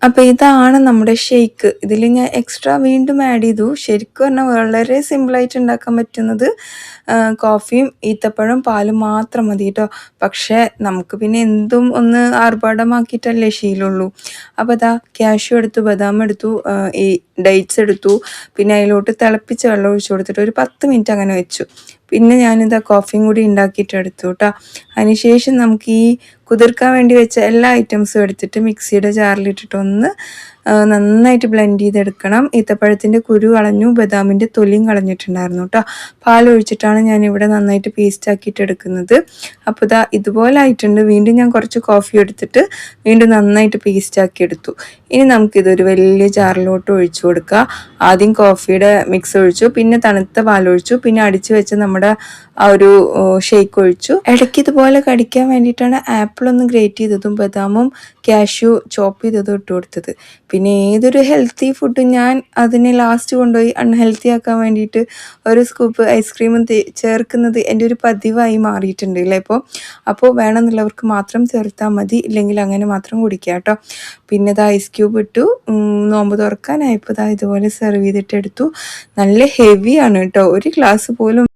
അപ്പോൾ ഇതാണ് നമ്മുടെ ഷെയ്ക്ക്. ഇതിൽ ഞാൻ എക്സ്ട്രാ വീണ്ടും ആഡ് ചെയ്തു. ശരിക്കും പറഞ്ഞാൽ വളരെ സിമ്പിളായിട്ട് ഉണ്ടാക്കാൻ പറ്റുന്നത് കോഫിയും ഈത്തപ്പഴം പാലും മാത്രം മതി കേട്ടോ. പക്ഷേ നമുക്ക് പിന്നെ എന്തും ഒന്ന് ആർഭാടമാക്കിയിട്ടല്ലേ ശീലമുള്ളൂ. അപ്പോൾ അതാ കാഷ്യൂ എടുത്തു, ബദാം എടുത്തു, ഈ ഡേറ്റ്സ് എടുത്തു. പിന്നെ അതിലോട്ട് തിളപ്പിച്ച വെള്ളം ഒഴിച്ചു കൊടുത്തിട്ട് ഒരു 10 മിനിറ്റ് അങ്ങനെ വെച്ചു. പിന്നെ ഞാനിതാ കോഫിയും കൂടി ഉണ്ടാക്കിയിട്ട് എടുത്തു കേട്ടോ. അതിനുശേഷം നമുക്ക് ഈ കുതിർക്കാൻ വേണ്ടി വെച്ച എല്ലാ ഐറ്റംസും എടുത്തിട്ട് മിക്സിയുടെ ജാറിലിട്ടിട്ട് ഒന്ന് നന്നായിട്ട് ബ്ലെൻഡ് ചെയ്തെടുക്കണം. ഈത്തപ്പഴത്തിൻ്റെ കുരു കളഞ്ഞു, ബദാമിൻ്റെ തൊലിയും കളഞ്ഞിട്ടുണ്ടായിരുന്നു കേട്ടോ. പാലൊഴിച്ചിട്ടാണ് ഞാനിവിടെ നന്നായിട്ട് പേസ്റ്റ് ആക്കിയിട്ട് എടുക്കുന്നത്. അപ്പോൾ ഇതാ ഇതുപോലെ ആയിട്ടുണ്ട്. വീണ്ടും ഞാൻ കുറച്ച് കോഫി എടുത്തിട്ട് വീണ്ടും നന്നായിട്ട് പേസ്റ്റ് ആക്കി എടുത്തു. ഇനി നമുക്കിതൊരു വലിയ ജാറിലോട്ട് ഒഴിച്ചു കൊടുക്കുക. ആദ്യം കോഫിയുടെ മിക്സ് ഒഴിച്ചു, പിന്നെ തണുത്ത പാലൊഴിച്ചു, പിന്നെ അടിച്ചു വെച്ച നമ്മുടെ ആ ഒരു ഷേക്ക് ഒഴിച്ചു. ഇടയ്ക്ക് ഇതുപോലെ കടിക്കാൻ വേണ്ടിയിട്ടാണ് ആപ്പിൾ ഒന്ന് ഗ്രേറ്റ് ചെയ്തതും ബദാമും കാഷ്യൂ ചോപ്പ് ചെയ്തതും ഇട്ട് കൊടുത്തത്. പിന്നെ ഏതൊരു ഹെൽത്തി ഫുഡും ഞാൻ അതിനെ ലാസ്റ്റ് കൊണ്ടുപോയി അൺഹെൽത്തി ആക്കാൻ വേണ്ടിയിട്ട് ഒരു സ്കൂപ്പ് ഐസ്ക്രീമും ചേർക്കുന്നത് എൻ്റെ ഒരു പതിവായി മാറിയിട്ടുണ്ട് അല്ലേ. അപ്പോൾ വേണമെന്നുള്ളവർക്ക് മാത്രം ചേർത്താൽ മതി, ഇല്ലെങ്കിൽ അങ്ങനെ മാത്രം കുടിക്കുക കേട്ടോ. പിന്നെ ഇത് ഐസ് ക്യൂബ് ഇട്ടു. നോമ്പ് തുറക്കാനായപ്പോൾ ഇതുപോലെ സെർവ് ചെയ്തിട്ട് എടുത്തു. നല്ല ഹെവിയാണ് കേട്ടോ. ഒരു ഗ്ലാസ് പോലും